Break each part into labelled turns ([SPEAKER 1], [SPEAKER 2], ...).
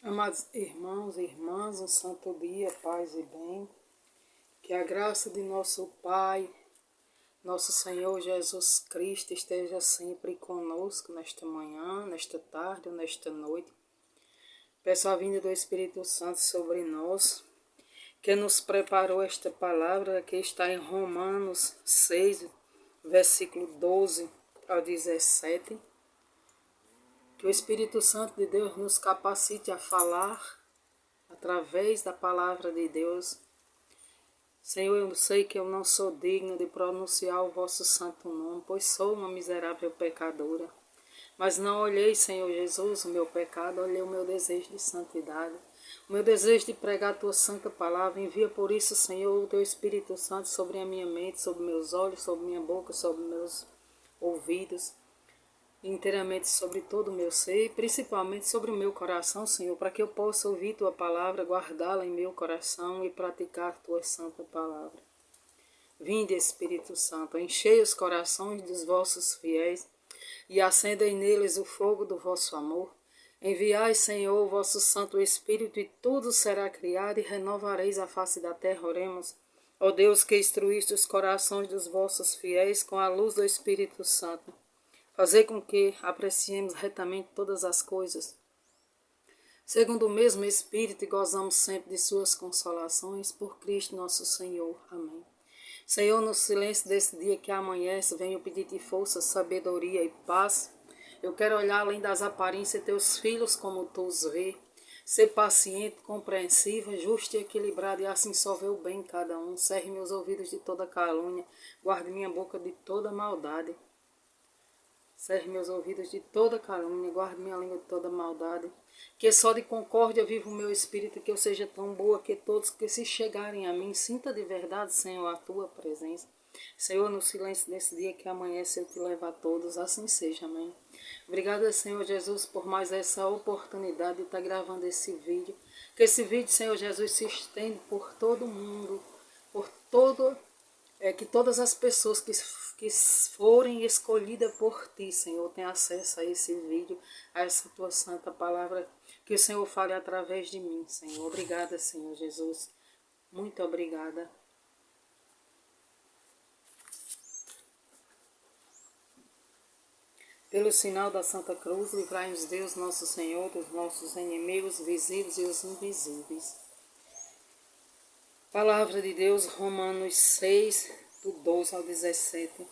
[SPEAKER 1] Amados irmãos e irmãs, um santo dia, paz e bem. Que a graça de nosso Pai, nosso Senhor Jesus Cristo esteja sempre conosco nesta manhã, nesta tarde ou nesta noite. Peço a vinda do Espírito Santo sobre nós, que nos preparou esta palavra que está em Romanos 6, versículo 12 ao 17. Que o Espírito Santo de Deus nos capacite a falar através da palavra de Deus. Senhor, eu sei que eu não sou digno de pronunciar o vosso santo nome, pois sou uma miserável pecadora. Mas não olhei, Senhor Jesus, o meu pecado, olhei o meu desejo de santidade, o meu desejo de pregar a tua santa palavra. Envia por isso, Senhor, o teu Espírito Santo sobre a minha mente, sobre meus olhos, sobre minha boca, sobre meus ouvidos, inteiramente sobre todo o meu ser, e principalmente sobre o meu coração, Senhor, para que eu possa ouvir tua palavra, guardá-la em meu coração e praticar tua santa palavra. Vinde, Espírito Santo, enchei os corações dos vossos fiéis e acendei neles o fogo do vosso amor. Enviai, Senhor, o vosso Santo Espírito, e tudo será criado, e renovareis a face da terra. Oremos. Ó Deus, que instruíste os corações dos vossos fiéis com a luz do Espírito Santo, fazer com que apreciemos retamente todas as coisas, segundo o mesmo Espírito, e gozamos sempre de suas consolações, por Cristo nosso Senhor. Amém. Senhor, no silêncio desse dia que amanhece, venho pedir-te força, sabedoria e paz. Eu quero olhar além das aparências de teus filhos como tu os vê, ser paciente, compreensiva, justo e equilibrado, e assim só ver o bem em cada um. Cerre meus ouvidos de toda calúnia, guarde minha boca de toda maldade. Cerre meus ouvidos de toda calúnia, guarde minha língua de toda maldade. Que só de concórdia viva o meu espírito, que eu seja tão boa que todos que se chegarem a mim sinta de verdade, Senhor, a tua presença. Senhor, no silêncio desse dia que amanhece, eu te levo a todos, assim seja, amém. Obrigada, Senhor Jesus, por mais essa oportunidade de estar gravando esse vídeo. Que esse vídeo, Senhor Jesus, se estende por todo o mundo, por todo que todas as pessoas que forem escolhidas por ti, Senhor, tenham acesso a esse vídeo, a essa tua santa palavra, que o Senhor fale através de mim, Senhor. Obrigada, Senhor Jesus. Muito obrigada. Pelo sinal da Santa Cruz, livrai-nos Deus, nosso Senhor, dos nossos inimigos, visíveis e os invisíveis. Palavra de Deus, Romanos 6, do 12 ao 17.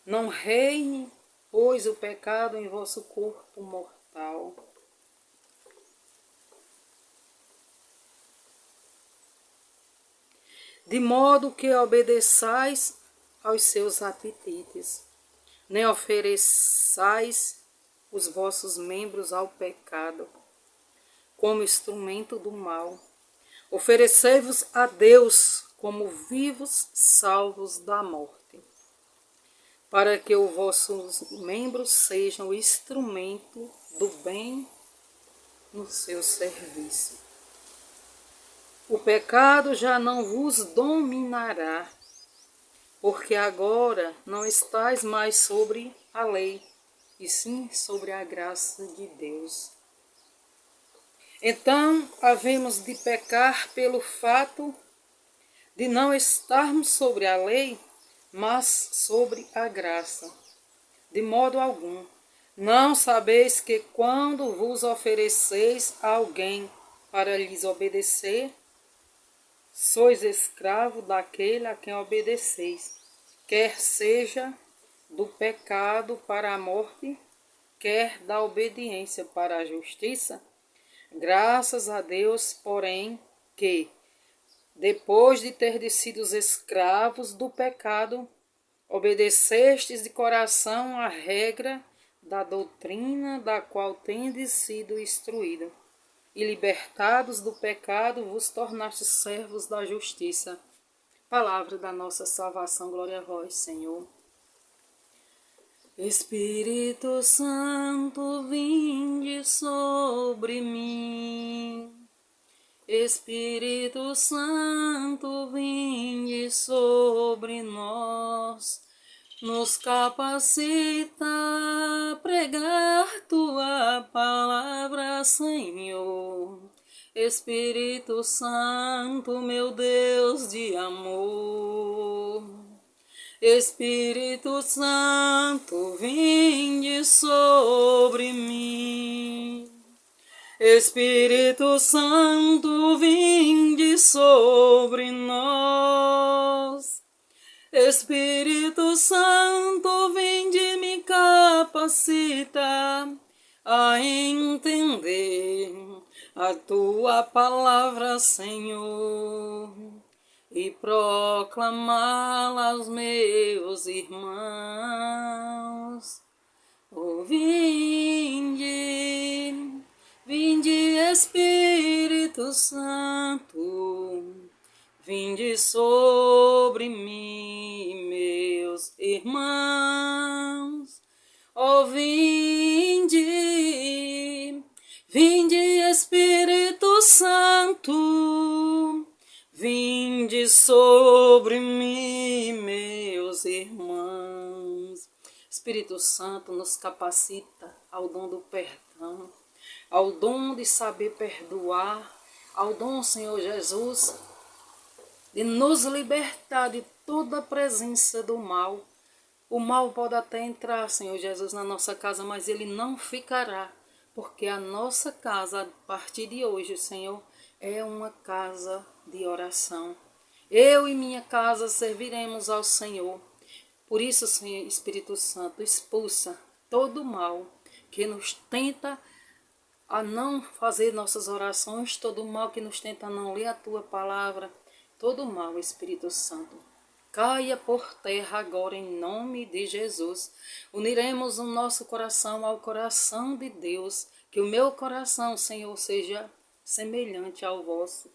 [SPEAKER 1] Não reine, pois, o pecado em vosso corpo mortal, de modo que obedeçais aos seus apetites, nem ofereçais os vossos membros ao pecado, como instrumento do mal. Oferecei-vos a Deus como vivos, salvos da morte, para que os vossos membros sejam instrumento do bem no seu serviço. O pecado já não vos dominará, porque agora não estáis mais sobre a lei, e sim sobre a graça de Deus. Então, havemos de pecar pelo fato de não estarmos sobre a lei, mas sobre a graça. De modo algum. Não sabeis que quando vos ofereceis a alguém para lhes obedecer, sois escravo daquele a quem obedeceis, quer seja do pecado para a morte, quer da obediência para a justiça? Graças a Deus, porém, que, depois de terdes sido escravos do pecado, obedecestes de coração a regra da doutrina da qual tendes sido instruída, e libertados do pecado vos tornastes servos da justiça. Palavra da nossa salvação, glória a vós, Senhor. Espírito Santo, vinde sobre mim. Espírito Santo, vinde sobre nós. Nos capacita a pregar tua palavra palavra, Senhor. Espírito Santo, meu Deus de amor. Espírito Santo, vinde sobre mim. Espírito Santo, vinde sobre nós. Espírito Santo, vinde me capacita a entender a tua palavra, Senhor, e proclamá-la aos meus irmãos. Oh, vinde, vinde Espírito Santo, vinde sobre mim, meus irmãos. Oh, vinde, vinde Espírito Santo, vinde sobre mim, meus irmãos. Espírito Santo nos capacita ao dom do perdão, ao dom de saber perdoar, ao dom, Senhor Jesus, de nos libertar de toda a presença do mal. O mal pode até entrar, Senhor Jesus, na nossa casa, mas ele não ficará, porque a nossa casa, a partir de hoje, Senhor, é uma casa de oração. Eu e minha casa serviremos ao Senhor. Por isso, Senhor Espírito Santo, expulsa todo o mal que nos tenta a não fazer nossas orações, todo o mal que nos tenta a não ler a tua palavra, todo o mal, Espírito Santo. Caia por terra agora em nome de Jesus. Uniremos o nosso coração ao coração de Deus. Que o meu coração, Senhor, seja semelhante ao vosso.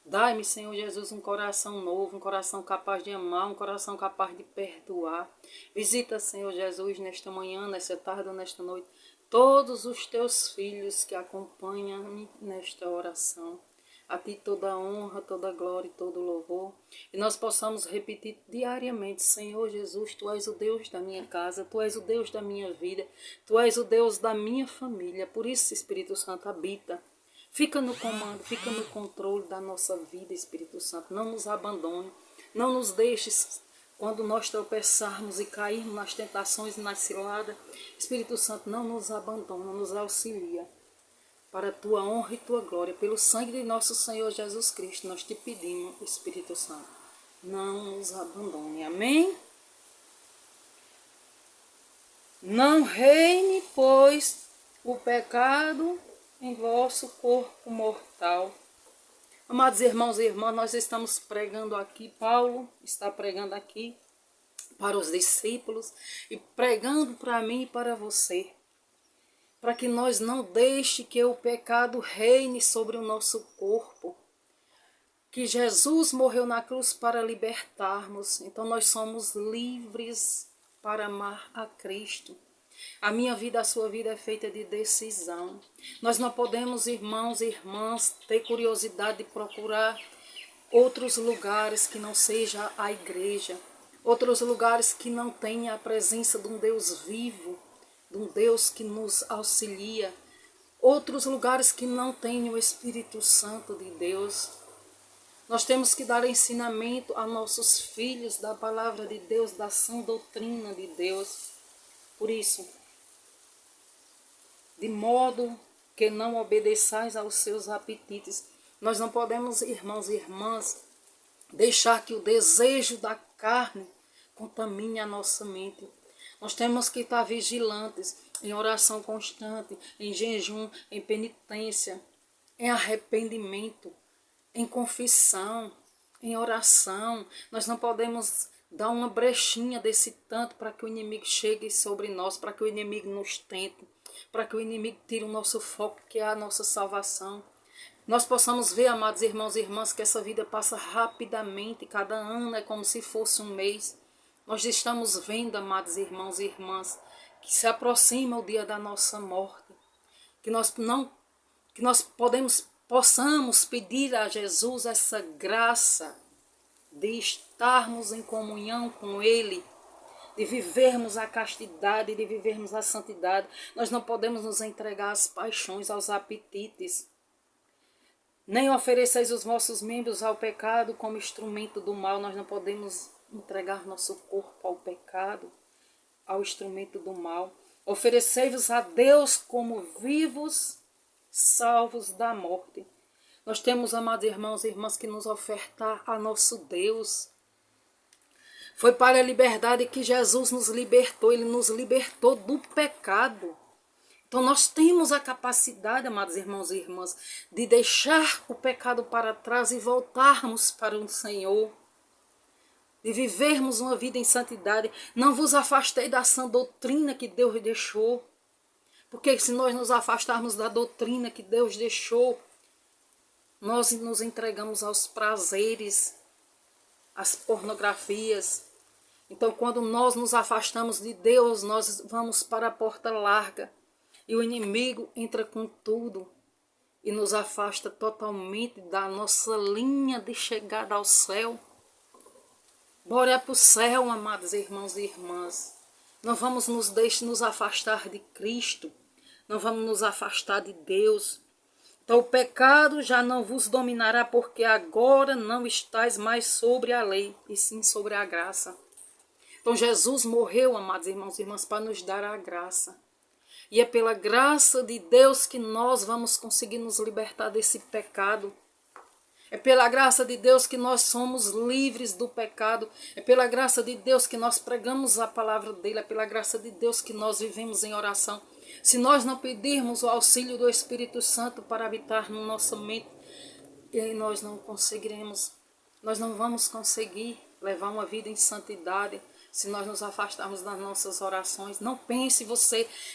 [SPEAKER 1] Dai-me, Senhor Jesus, um coração novo, um coração capaz de amar, um coração capaz de perdoar. Visita, Senhor Jesus, nesta manhã, nesta tarde ou nesta noite, todos os teus filhos que acompanham-me nesta oração. A ti toda a honra, toda a glória e todo o louvor. E nós possamos repetir diariamente: Senhor Jesus, Tu és o Deus da minha casa, Tu és o Deus da minha vida, Tu és o Deus da minha família. Por isso, Espírito Santo, habita. Fica no comando, fica no controle da nossa vida, Espírito Santo. Não nos abandone, não nos deixes quando nós tropeçarmos e cairmos nas tentações e nas ciladas. Espírito Santo, não nos abandona, nos auxilia. Para a tua honra e tua glória, pelo sangue de nosso Senhor Jesus Cristo, nós te pedimos, Espírito Santo, não nos abandone. Amém? Não reine, pois, o pecado em vosso corpo mortal. Amados irmãos e irmãs, nós estamos pregando aqui, Paulo está pregando aqui para os discípulos e pregando para mim e para você, para que nós não deixe que o pecado reine sobre o nosso corpo, que Jesus morreu na cruz para libertarmos, então nós somos livres para amar a Cristo. A minha vida, a sua vida é feita de decisão. Nós não podemos, irmãos e irmãs, ter curiosidade de procurar outros lugares que não seja a igreja, outros lugares que não tenha a presença de um Deus vivo, de um Deus que nos auxilia, outros lugares que não tenham o Espírito Santo de Deus. Nós temos que dar ensinamento a nossos filhos da palavra de Deus, da sã doutrina de Deus. Por isso, de modo que não obedeçais aos seus apetites. Nós não podemos, irmãos e irmãs, deixar que o desejo da carne contamine a nossa mente. Nós temos que estar vigilantes, em oração constante, em jejum, em penitência, em arrependimento, em confissão, em oração. Nós não podemos dar uma brechinha desse tanto para que o inimigo chegue sobre nós, para que o inimigo nos tente, para que o inimigo tire o nosso foco, que é a nossa salvação. Nós possamos ver, amados irmãos e irmãs, que essa vida passa rapidamente, cada ano é como se fosse um mês. Nós estamos vendo, amados irmãos e irmãs, que se aproxima o dia da nossa morte, que nós possamos pedir a Jesus essa graça de estarmos em comunhão com Ele, de vivermos a castidade, de vivermos a santidade. Nós não podemos nos entregar às paixões, aos apetites. Nem ofereceis os vossos membros ao pecado como instrumento do mal. Nós não podemos entregar nosso corpo ao pecado, ao instrumento do mal. Oferecei-vos a Deus como vivos, salvos da morte. Nós temos, amados irmãos e irmãs, que nos ofertar a nosso Deus. Foi para a liberdade que Jesus nos libertou. Ele nos libertou do pecado. Então nós temos a capacidade, amados irmãos e irmãs, de deixar o pecado para trás e voltarmos para o Senhor. De vivermos uma vida em santidade. Não vos afastei da sã doutrina que Deus deixou. Porque se nós nos afastarmos da doutrina que Deus deixou, nós nos entregamos aos prazeres, às pornografias. Então, quando nós nos afastamos de Deus, nós vamos para a porta larga. E o inimigo entra com tudo e nos afasta totalmente da nossa linha de chegada ao céu. Bora para o céu, amados irmãos e irmãs. Não vamos nos afastar de Cristo. Não vamos nos afastar de Deus. Então o pecado já não vos dominará, porque agora não estáis mais sobre a lei, e sim sobre a graça. Então Jesus morreu, amados irmãos e irmãs, para nos dar a graça. E é pela graça de Deus que nós vamos conseguir nos libertar desse pecado. É pela graça de Deus que nós somos livres do pecado. É pela graça de Deus que nós pregamos a palavra dele. É pela graça de Deus que nós vivemos em oração. Se nós não pedirmos o auxílio do Espírito Santo para habitar no nossa mente, nós não conseguiremos, nós não vamos conseguir levar uma vida em santidade se nós nos afastarmos das nossas orações. Não pense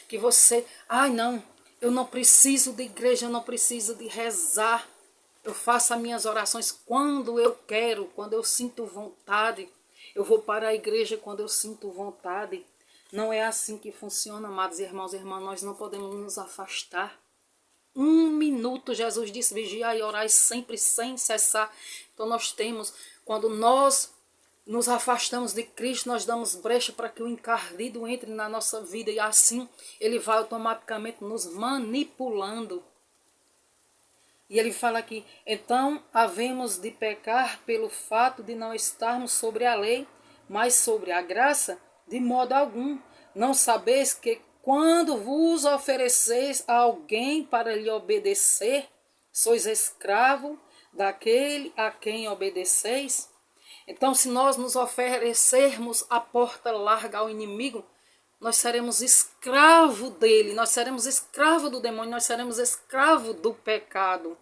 [SPEAKER 1] que você, não, eu não preciso de igreja, eu não preciso de rezar. Eu faço as minhas orações quando eu quero, quando eu sinto vontade. Eu vou para a igreja quando eu sinto vontade. Não é assim que funciona, amados irmãos e irmãs. Nós não podemos nos afastar. 1 minuto, Jesus disse, vigiai e orai sempre sem cessar. Então nós temos, quando nós nos afastamos de Cristo, nós damos brecha para que o encardido entre na nossa vida. E assim ele vai automaticamente nos manipulando. E ele fala aqui, então havemos de pecar pelo fato de não estarmos sobre a lei, mas sobre a graça, de modo algum. Não sabeis que quando vos ofereceis a alguém para lhe obedecer, sois escravo daquele a quem obedeceis? Então, se nós nos oferecermos a porta larga ao inimigo, nós seremos escravo dele, nós seremos escravo do demônio, nós seremos escravo do pecado.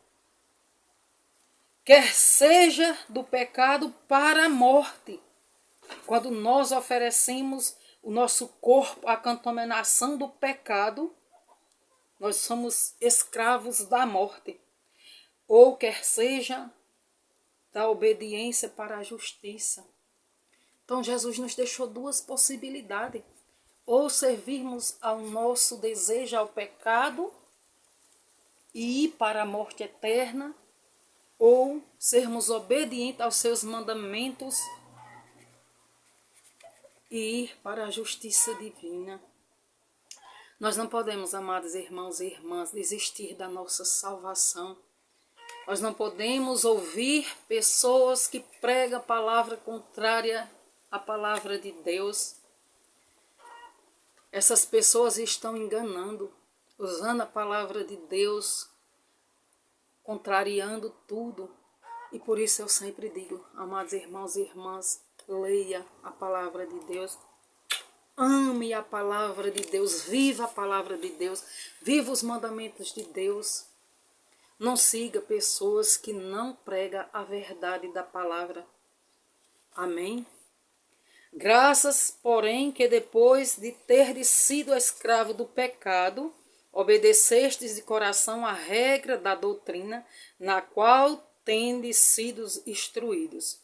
[SPEAKER 1] Quer seja do pecado para a morte. Quando nós oferecemos o nosso corpo à contaminação do pecado, nós somos escravos da morte. Ou quer seja da obediência para a justiça. Então Jesus nos deixou duas possibilidades. Ou servirmos ao nosso desejo, ao pecado, e ir para a morte eterna, ou sermos obedientes aos seus mandamentos e ir para a justiça divina. Nós não podemos, amados irmãos e irmãs, desistir da nossa salvação. Nós não podemos ouvir pessoas que pregam a palavra contrária à palavra de Deus. Essas pessoas estão enganando, usando a palavra de Deus, contrariando tudo. E por isso eu sempre digo, amados irmãos e irmãs, leia a palavra de Deus. Ame a palavra de Deus, viva a palavra de Deus, viva os mandamentos de Deus. Não siga pessoas que não pregam a verdade da palavra. Amém? Graças, porém, que depois de terdes sido escravo do pecado, obedecestes de coração a regra da doutrina, na qual tendes sido instruídos.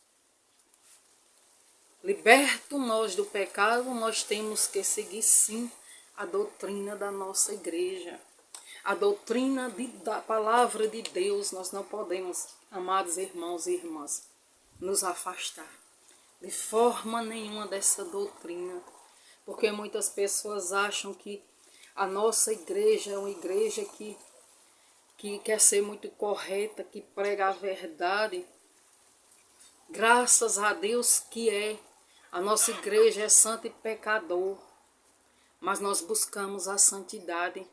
[SPEAKER 1] Liberto nós do pecado, nós temos que seguir sim a doutrina da nossa igreja. A doutrina da palavra de Deus. Nós não podemos, amados irmãos e irmãs, nos afastar de forma nenhuma dessa doutrina. Porque muitas pessoas acham que a nossa igreja é uma igreja que quer ser muito correta, que prega a verdade. Graças a Deus que é. A nossa igreja é santa e pecador. Mas nós buscamos a santidade.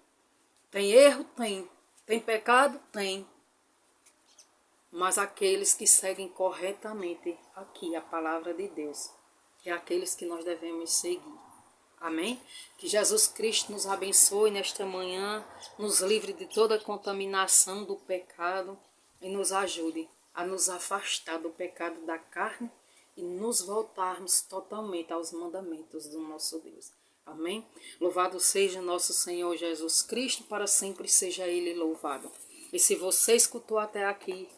[SPEAKER 1] Tem erro? Tem. Tem pecado? Tem. Mas aqueles que seguem corretamente aqui a palavra de Deus, é aqueles que nós devemos seguir. Amém? Que Jesus Cristo nos abençoe nesta manhã, nos livre de toda contaminação do pecado e nos ajude a nos afastar do pecado da carne e nos voltarmos totalmente aos mandamentos do nosso Deus. Amém? Louvado seja nosso Senhor Jesus Cristo, para sempre seja Ele louvado. E se você escutou até aqui,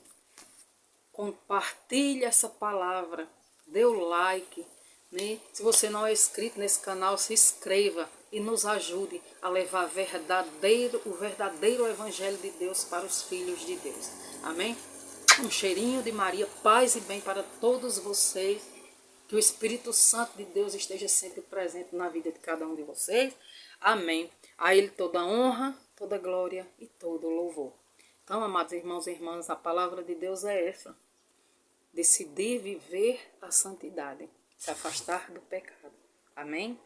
[SPEAKER 1] compartilhe essa palavra, dê o like, né? Se você não é inscrito nesse canal, se inscreva e nos ajude a levar o verdadeiro Evangelho de Deus para os filhos de Deus. Amém? Um cheirinho de Maria, paz e bem para todos vocês. Que o Espírito Santo de Deus esteja sempre presente na vida de cada um de vocês. Amém. A Ele toda honra, toda glória e todo louvor. Então, amados irmãos e irmãs, a palavra de Deus é essa. Decidir viver a santidade, se afastar do pecado. Amém?